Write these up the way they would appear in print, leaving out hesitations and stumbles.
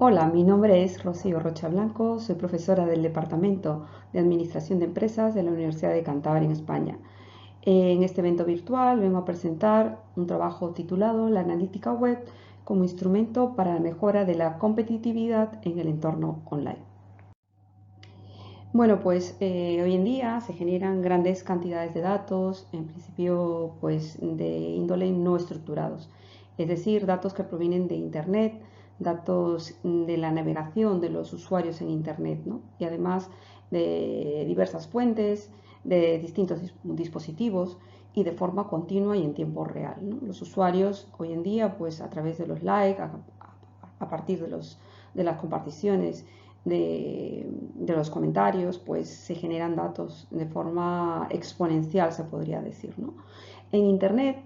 Hola, mi nombre es Rocío Rocha Blanco, soy profesora del Departamento de Administración de Empresas de la Universidad de Cantabria en España. En este evento virtual vengo a presentar un trabajo titulado La analítica web como instrumento para la mejora de la competitividad en el entorno online. Bueno, pues hoy en día se generan grandes cantidades de datos, en principio pues de índole no estructurados, es decir, datos que provienen de Internet, datos de la navegación de los usuarios en Internet, ¿no? Y además de diversas fuentes, de distintos dispositivos y de forma continua y en tiempo real, ¿no? Los usuarios hoy en día pues a través de los likes, a partir de las comparticiones, de los comentarios, pues se generan datos de forma exponencial, se podría decir, ¿no? En Internet,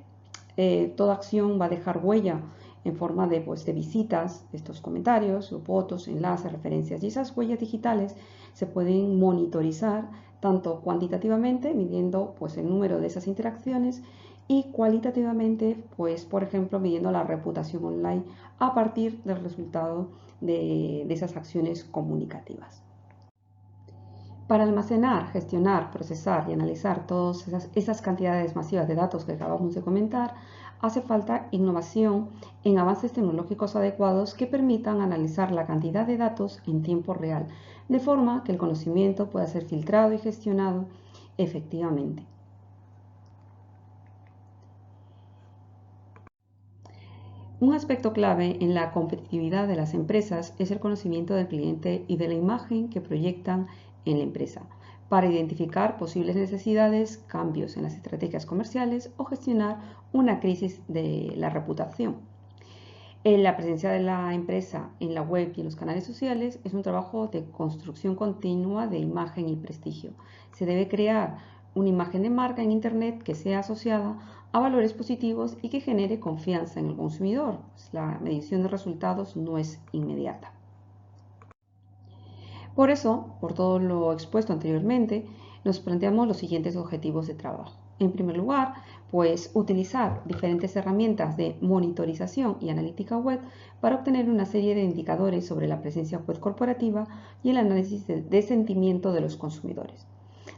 toda acción va a dejar huella en forma de visitas, estos comentarios, fotos, enlaces, referencias, y esas huellas digitales se pueden monitorizar tanto cuantitativamente, midiendo pues, el número de esas interacciones, y cualitativamente, pues, por ejemplo, midiendo la reputación online a partir del resultado de esas acciones comunicativas. Para almacenar, gestionar, procesar y analizar todas esas cantidades masivas de datos que acabamos de comentar, hace falta innovación en avances tecnológicos adecuados que permitan analizar la cantidad de datos en tiempo real, de forma que el conocimiento pueda ser filtrado y gestionado efectivamente. Un aspecto clave en la competitividad de las empresas es el conocimiento del cliente y de la imagen que proyectan en la empresa, para identificar posibles necesidades, cambios en las estrategias comerciales o gestionar una crisis de la reputación. La presencia de la empresa en la web y en los canales sociales es un trabajo de construcción continua de imagen y prestigio. Se debe crear una imagen de marca en Internet que sea asociada a valores positivos y que genere confianza en el consumidor. La medición de resultados no es inmediata. Por eso, por todo lo expuesto anteriormente, nos planteamos los siguientes objetivos de trabajo. En primer lugar, pues utilizar diferentes herramientas de monitorización y analítica web para obtener una serie de indicadores sobre la presencia web corporativa y el análisis de sentimiento de los consumidores.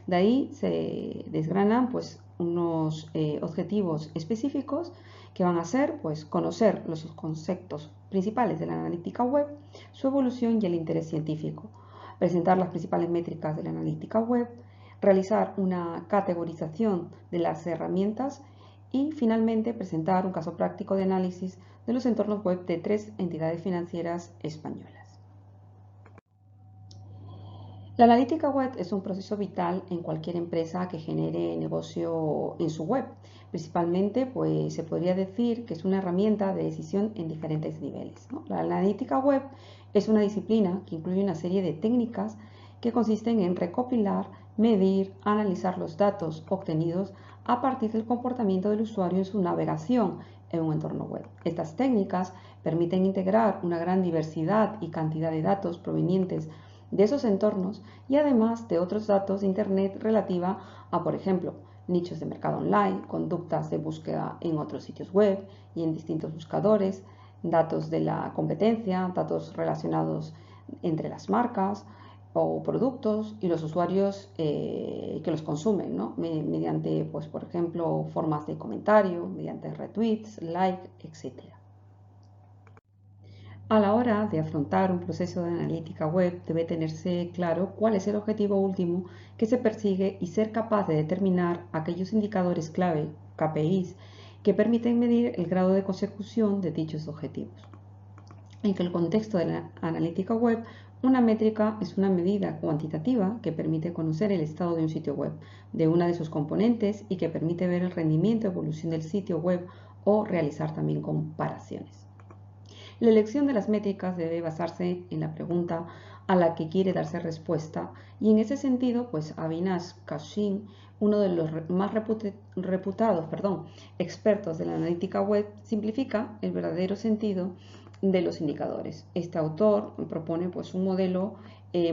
De ahí se desgranan pues unos objetivos específicos que van a ser pues conocer los conceptos principales de la analítica web, su evolución y el interés científico, presentar las principales métricas de la analítica web, realizar una categorización de las herramientas y finalmente presentar un caso práctico de análisis de los entornos web de 3 entidades financieras españolas. La analítica web es un proceso vital en cualquier empresa que genere negocio en su web. Principalmente, pues se podría decir que es una herramienta de decisión en diferentes niveles, ¿no? La analítica web es una disciplina que incluye una serie de técnicas que consisten en recopilar, medir, analizar los datos obtenidos a partir del comportamiento del usuario en su navegación en un entorno web. Estas técnicas permiten integrar una gran diversidad y cantidad de datos provenientes de esos entornos y además de otros datos de Internet relativa a, por ejemplo, nichos de mercado online, conductas de búsqueda en otros sitios web y en distintos buscadores, datos de la competencia, datos relacionados entre las marcas o productos y los usuarios que los consumen, ¿no? Mediante, pues, por ejemplo, formas de comentario, mediante retweets, like, etc. A la hora de afrontar un proceso de analítica web debe tenerse claro cuál es el objetivo último que se persigue y ser capaz de determinar aquellos indicadores clave, KPIs, que permiten medir el grado de consecución de dichos objetivos. En el contexto de la analítica web, una métrica es una medida cuantitativa que permite conocer el estado de un sitio web, de una de sus componentes y que permite ver el rendimiento o evolución del sitio web o realizar también comparaciones. La elección de las métricas debe basarse en la pregunta a la que quiere darse respuesta y en ese sentido, pues Avinash Kashin, uno de los más reputados expertos de la analítica web, simplifica el verdadero sentido de los indicadores. Este autor propone pues un modelo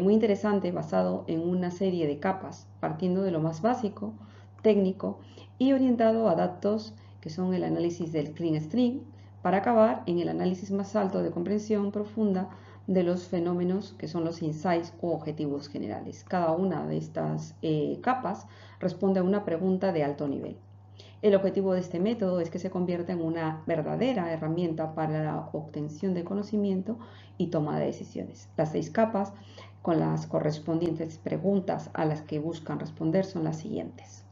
muy interesante basado en una serie de capas, partiendo de lo más básico, técnico y orientado a datos que son el análisis del clean string, para acabar en el análisis más alto de comprensión profunda de los fenómenos que son los insights o objetivos generales. Cada una de estas capas responde a una pregunta de alto nivel. El objetivo de este método es que se convierta en una verdadera herramienta para la obtención de conocimiento y toma de decisiones. Las 6 capas con las correspondientes preguntas a las que buscan responder son las siguientes.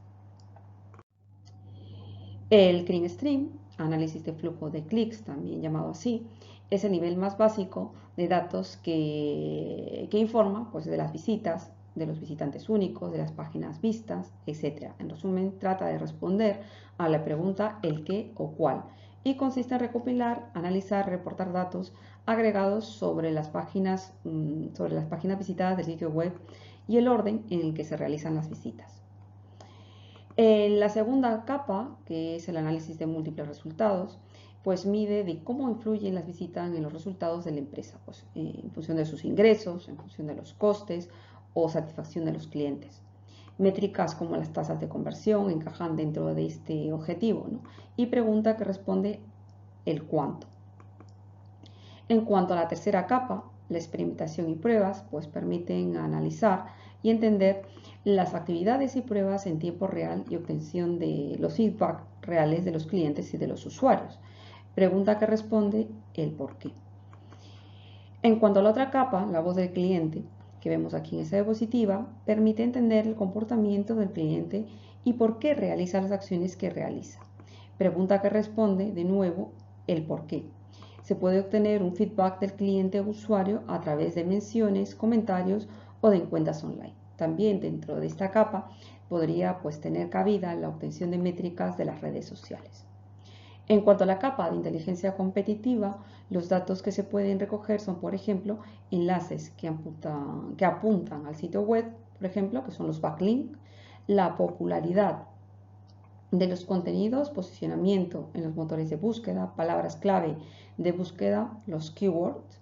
El Clean Stream, análisis de flujo de clics, también llamado así, es el nivel más básico de datos que informa pues, de las visitas, de los visitantes únicos, de las páginas vistas, etc. En resumen, trata de responder a la pregunta el qué o cuál y consiste en recopilar, analizar, reportar datos agregados sobre las páginas visitadas del sitio web y el orden en el que se realizan las visitas. En la segunda capa, que es el análisis de múltiples resultados, pues mide de cómo influyen las visitas en los resultados de la empresa, pues, en función de sus ingresos, en función de los costes o satisfacción de los clientes. Métricas como las tasas de conversión encajan dentro de este objetivo, ¿no? Y pregunta que responde el cuánto. En cuanto a la tercera capa, la experimentación y pruebas, pues permiten analizar y entender las actividades y pruebas en tiempo real y obtención de los feedback reales de los clientes y de los usuarios. Pregunta que responde el por qué. En cuanto a la otra capa, la voz del cliente, que vemos aquí en esa diapositiva, permite entender el comportamiento del cliente y por qué realiza las acciones que realiza. Pregunta que responde, de nuevo, el por qué. Se puede obtener un feedback del cliente o usuario a través de menciones, comentarios o de encuestas online. También dentro de esta capa podría pues, tener cabida la obtención de métricas de las redes sociales. En cuanto a la capa de inteligencia competitiva, los datos que se pueden recoger son, por ejemplo, enlaces que apuntan al sitio web, por ejemplo, que son los backlinks, la popularidad de los contenidos, posicionamiento en los motores de búsqueda, palabras clave de búsqueda, los keywords,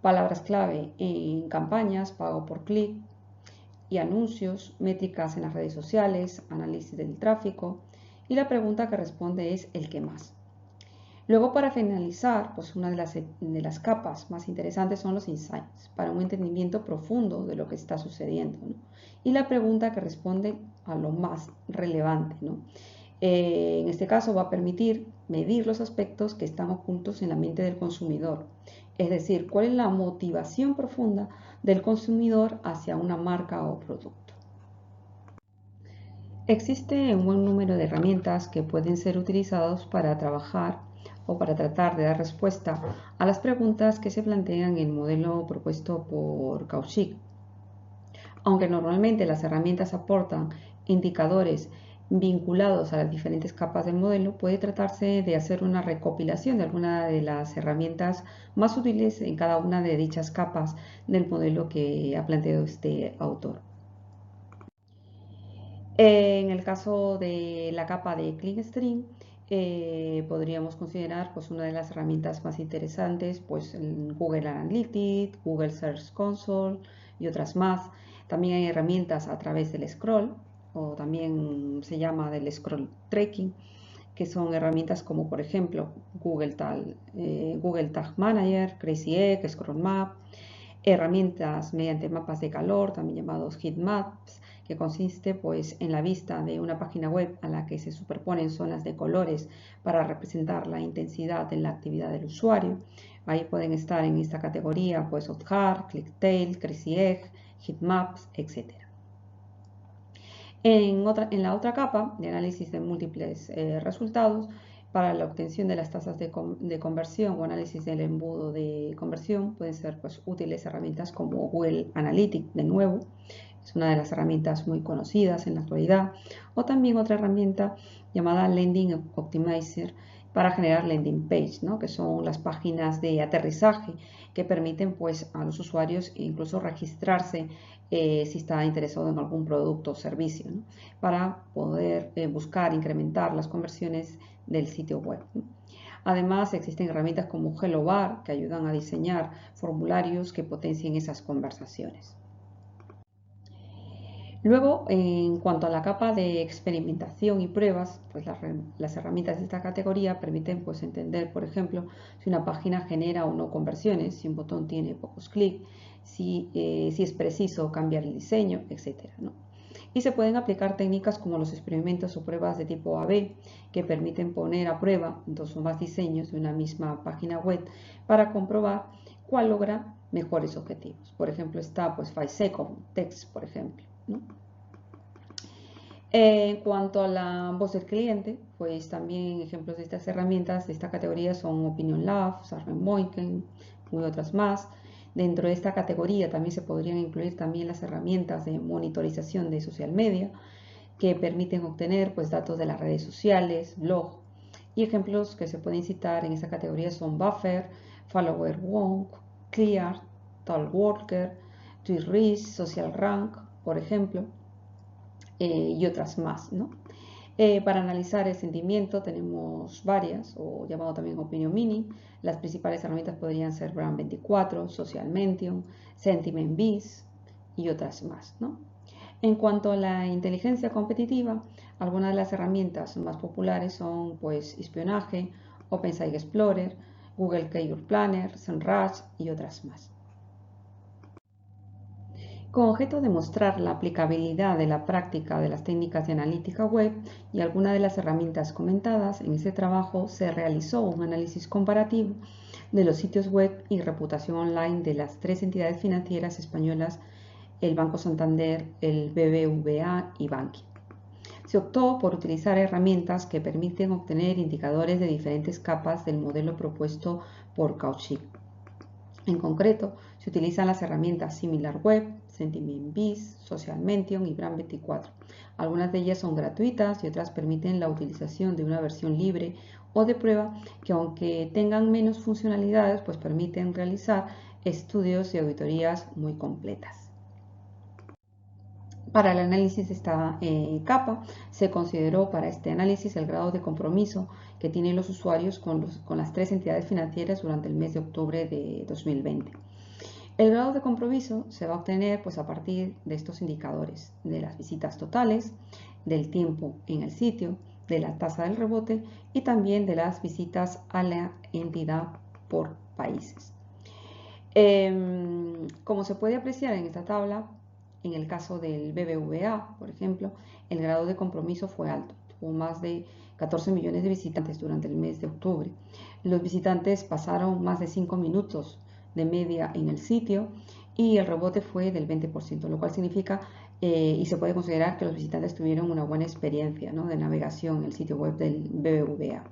palabras clave en campañas, pago por clic y anuncios, métricas en las redes sociales, análisis del tráfico, y la pregunta que responde es el qué más. Luego, para finalizar, pues una de las capas más interesantes son los insights, para un entendimiento profundo de lo que está sucediendo, ¿no? Y la pregunta que responde a lo más relevante, ¿no? En este caso va a permitir medir los aspectos que están ocultos en la mente del consumidor, es decir, cuál es la motivación profunda del consumidor hacia una marca o producto. Existe un buen número de herramientas que pueden ser utilizados para trabajar o para tratar de dar respuesta a las preguntas que se plantean en el modelo propuesto por Kaushik. Aunque normalmente las herramientas aportan indicadores vinculados a las diferentes capas del modelo, puede tratarse de hacer una recopilación de alguna de las herramientas más útiles en cada una de dichas capas del modelo que ha planteado este autor. En el caso de la capa de CleanStream, podríamos considerar pues, una de las herramientas más interesantes, pues el Google Analytics, Google Search Console y otras más. También hay herramientas a través del scroll, o también se llama del scroll tracking, que son herramientas como por ejemplo Google Tag Manager, Crazy Egg, Scroll Map, herramientas mediante mapas de calor, también llamados heat maps, que consiste pues en la vista de una página web a la que se superponen zonas de colores para representar la intensidad en la actividad del usuario. Ahí pueden estar en esta categoría pues Hot, ClickTale, Crazy Egg, heat maps, etc. En la otra capa de análisis de múltiples resultados, para la obtención de las tasas de conversión o análisis del embudo de conversión, pueden ser pues, útiles herramientas como Google Analytics, de nuevo, es una de las herramientas muy conocidas en la actualidad, o también otra herramienta llamada Landing Optimizer para generar landing page, ¿no? Que son las páginas de aterrizaje que permiten pues, a los usuarios incluso registrarse si está interesado en algún producto o servicio, ¿no? Para poder buscar incrementar las conversiones del sitio web, ¿no? Además, existen herramientas como HelloBar que ayudan a diseñar formularios que potencien esas conversaciones. Luego, en cuanto a la capa de experimentación y pruebas, pues las herramientas de esta categoría permiten pues, entender, por ejemplo, si una página genera o no conversiones, si un botón tiene pocos clics, si es preciso cambiar el diseño, etc., ¿no? Y se pueden aplicar técnicas como los experimentos o pruebas de tipo A/B, que permiten poner a prueba dos o más diseños de una misma página web para comprobar cuál logra mejores objetivos. Por ejemplo, está pues 5 Second Text, por ejemplo, ¿no? En cuanto a la voz del cliente, pues también ejemplos de estas herramientas de esta categoría son Opinion Lab, Sarven y otras más. Dentro de esta categoría también se podrían incluir también las herramientas de monitorización de social media que permiten obtener pues, datos de las redes sociales, blog, y ejemplos que se pueden citar en esta categoría son Buffer, Follower Wonk, Clear, Talkwalker, TweetReach, Social Rank, por ejemplo, y otras más, ¿no? Para analizar el sentimiento tenemos varias, o llamado también Opinion Mini. Las principales herramientas podrían ser Brand24, Social Mention, Sentiment Beast y otras más, ¿no? En cuanto a la inteligencia competitiva, algunas de las herramientas más populares son pues Espionaje, OpenSite Explorer, Google Keyword Planner, SEMrush y otras más. Con objeto de mostrar la aplicabilidad de la práctica de las técnicas de analítica web y algunas de las herramientas comentadas, en este trabajo se realizó un análisis comparativo de los sitios web y reputación online de las tres entidades financieras españolas, el Banco Santander, el BBVA y Bankia. Se optó por utilizar herramientas que permiten obtener indicadores de diferentes capas del modelo propuesto por Cauchy. En concreto, se utilizan las herramientas SimilarWeb, Sentiment Beast, Social Mention y Brand24. Algunas de ellas son gratuitas y otras permiten la utilización de una versión libre o de prueba que, aunque tengan menos funcionalidades, pues permiten realizar estudios y auditorías muy completas. Para el análisis de esta capa, se consideró para este análisis el grado de compromiso que tienen los usuarios con las tres entidades financieras durante el mes de octubre de 2020. El grado de compromiso se va a obtener pues, a partir de estos indicadores, de las visitas totales, del tiempo en el sitio, de la tasa del rebote y también de las visitas a la entidad por países. Como se puede apreciar en esta tabla, en el caso del BBVA, por ejemplo, el grado de compromiso fue alto. Tuvo más de 14 millones de visitantes durante el mes de octubre. Los visitantes pasaron más de 5 minutos de media en el sitio y el rebote fue del 20%, lo cual significa y se puede considerar que los visitantes tuvieron una buena experiencia, ¿no?, de navegación en el sitio web del BBVA.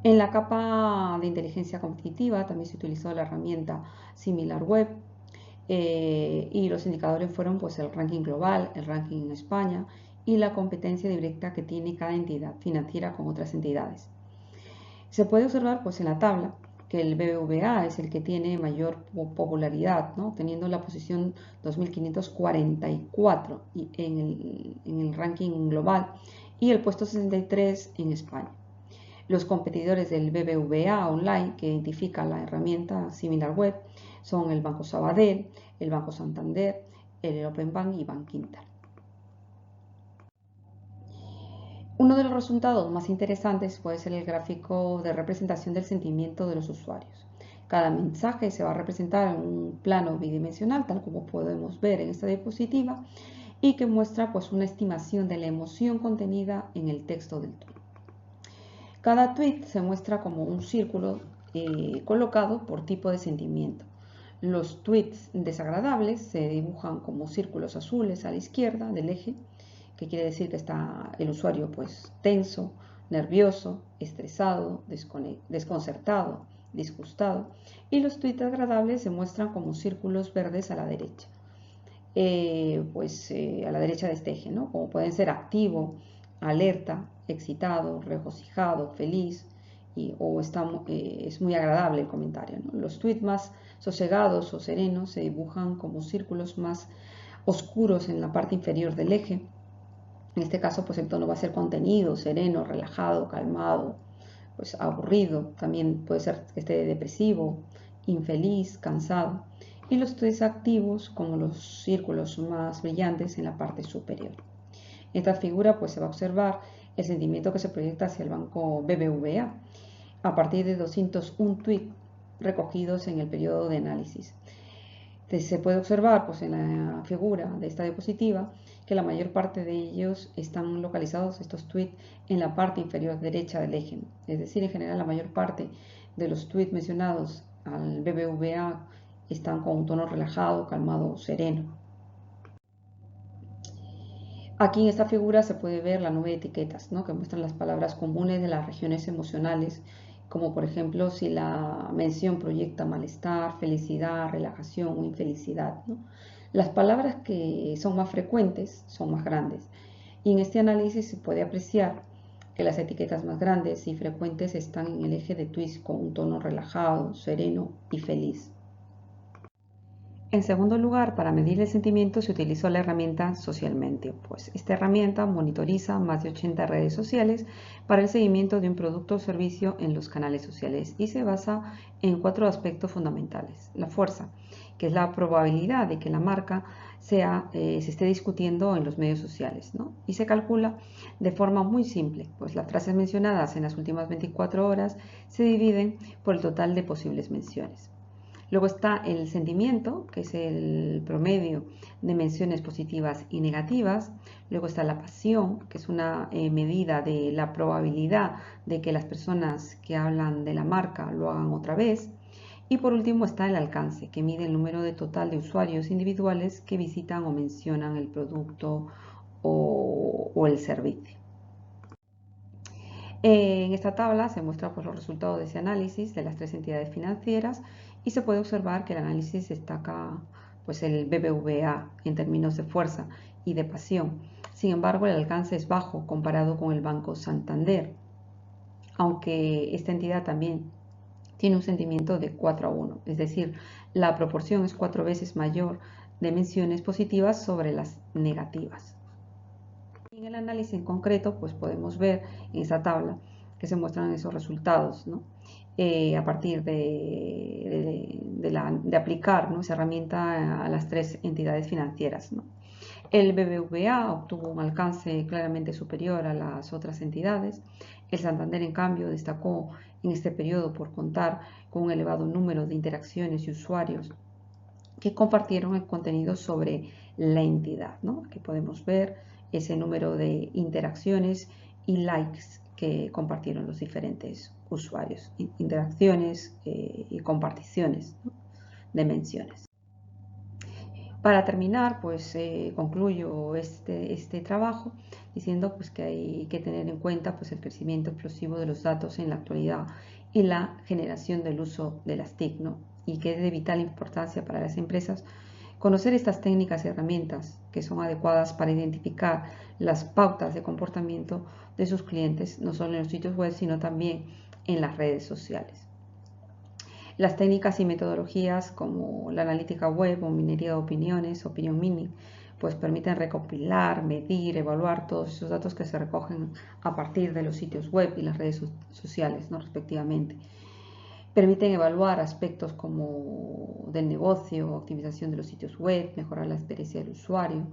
En la capa de inteligencia competitiva también se utilizó la herramienta SimilarWeb y los indicadores fueron pues, el ranking global, el ranking en España y la competencia directa que tiene cada entidad financiera con otras entidades. Se puede observar pues, en la tabla que el BBVA es el que tiene mayor popularidad, ¿no?, teniendo la posición 2544 en el ranking global y el puesto 63 en España. Los competidores del BBVA Online, que identifica la herramienta SimilarWeb, son el Banco Sabadell, el Banco Santander, el Openbank y Bankinter. Uno de los resultados más interesantes puede ser el gráfico de representación del sentimiento de los usuarios. Cada mensaje se va a representar en un plano bidimensional, tal como podemos ver en esta diapositiva, y que muestra pues, una estimación de la emoción contenida en el texto del tweet. Cada tweet se muestra como un círculo colocado por tipo de sentimiento. Los tweets desagradables se dibujan como círculos azules a la izquierda del eje, que quiere decir que está el usuario pues tenso, nervioso, estresado, desconcertado, disgustado, y los tweets agradables se muestran como círculos verdes a la derecha. A la derecha de este eje, ¿no?, como pueden ser activo, alerta, excitado, regocijado, feliz, es muy agradable el comentario, ¿no? Los tweets más sosegados o serenos se dibujan como círculos más oscuros en la parte inferior del eje. En este caso, pues el tono va a ser contenido, sereno, relajado, calmado, pues aburrido. También puede ser que esté depresivo, infeliz, cansado. y los tweets activos como los círculos más brillantes en la parte superior. En esta figura pues se va a observar el sentimiento que se proyecta hacia el banco BBVA a partir de 201 tweets recogidos en el periodo de análisis. Se puede observar pues, en la figura de esta diapositiva que la mayor parte de ellos están localizados, estos tweets, en la parte inferior derecha del eje. Es decir, en general la mayor parte de los tweets mencionados al BBVA están con un tono relajado, calmado, sereno. Aquí en esta figura se puede ver la nube de etiquetas, ¿no? Que muestran las palabras comunes de las regiones emocionales, como por ejemplo si la mención proyecta malestar, felicidad, relajación o infelicidad, ¿no? Las palabras que son más frecuentes son más grandes, y en este análisis se puede apreciar que las etiquetas más grandes y frecuentes están en el eje de tweets con un tono relajado, sereno y feliz. En segundo lugar, para medir el sentimiento se utilizó la herramienta Socialmente. Pues esta herramienta monitoriza más de 80 redes sociales para el seguimiento de un producto o servicio en los canales sociales y se basa en 4 aspectos fundamentales. La fuerza, que es la probabilidad de que la marca se esté discutiendo en los medios sociales, ¿no? Y se calcula de forma muy simple, pues las frases mencionadas en las últimas 24 horas se dividen por el total de posibles menciones. Luego está el sentimiento, que es el promedio de menciones positivas y negativas. Luego está la pasión, que es una medida de la probabilidad de que las personas que hablan de la marca lo hagan otra vez. Y por último está el alcance, que mide el número de total de usuarios individuales que visitan o mencionan el producto o el servicio. En esta tabla se muestran pues, los resultados de ese análisis de las 3 entidades financieras y se puede observar que el análisis destaca pues, el BBVA en términos de fuerza y de pasión. Sin embargo, el alcance es bajo comparado con el Banco Santander, aunque esta entidad también tiene un sentimiento de 4:1, es decir, la proporción es 4 veces mayor de menciones positivas sobre las negativas. En el análisis en concreto, pues podemos ver en esta tabla que se muestran esos resultados, ¿no? A partir de aplicar, ¿no?, esa herramienta a las 3 entidades financieras, ¿no? El BBVA obtuvo un alcance claramente superior a las otras entidades. El Santander, en cambio, destacó en este periodo por contar con un elevado número de interacciones y usuarios que compartieron el contenido sobre la entidad, ¿no? Aquí podemos ver ese número de interacciones y likes que compartieron los diferentes usuarios, interacciones y comparticiones, ¿no?, de menciones. Para terminar, pues concluyo este trabajo diciendo pues, que hay que tener en cuenta pues, el crecimiento explosivo de los datos en la actualidad y la generación del uso de las TIC, ¿no? Y que es de vital importancia para las empresas conocer estas técnicas y herramientas que son adecuadas para identificar las pautas de comportamiento de sus clientes, no solo en los sitios web, sino también en las redes sociales. Las técnicas y metodologías como la analítica web o minería de opiniones, opinion mining, pues permiten recopilar, medir, evaluar todos esos datos que se recogen a partir de los sitios web y las redes sociales, ¿no?, respectivamente. Permiten evaluar aspectos como del negocio, optimización de los sitios web, mejorar la experiencia del usuario,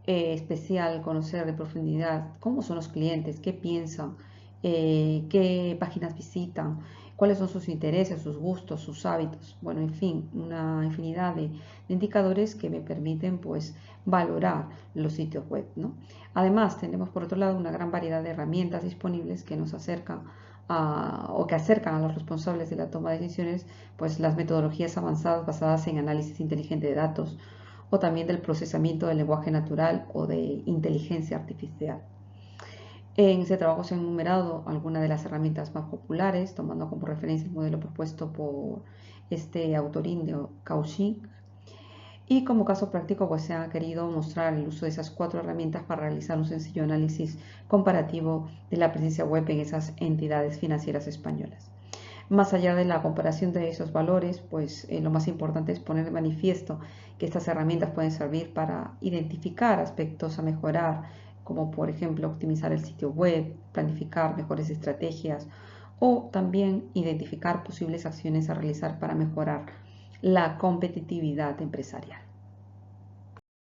especial conocer de profundidad cómo son los clientes, qué piensan, qué páginas visitan, cuáles son sus intereses, sus gustos, sus hábitos. Bueno, en fin, una infinidad de indicadores que me permiten pues valorar los sitios web, ¿no? Además, tenemos por otro lado una gran variedad de herramientas disponibles que nos acercan o que acercan a los responsables de la toma de decisiones pues las metodologías avanzadas basadas en análisis inteligente de datos o también del procesamiento del lenguaje natural o de inteligencia artificial. En ese trabajo se han enumerado algunas de las herramientas más populares, tomando como referencia el modelo propuesto por este autor indio, Kaushik. Y como caso práctico, pues se ha querido mostrar el uso de esas 4 herramientas para realizar un sencillo análisis comparativo de la presencia web en esas entidades financieras españolas. Más allá de la comparación de esos valores, pues lo más importante es poner de manifiesto que estas herramientas pueden servir para identificar aspectos a mejorar, como por ejemplo optimizar el sitio web, planificar mejores estrategias o también identificar posibles acciones a realizar para mejorar la competitividad empresarial.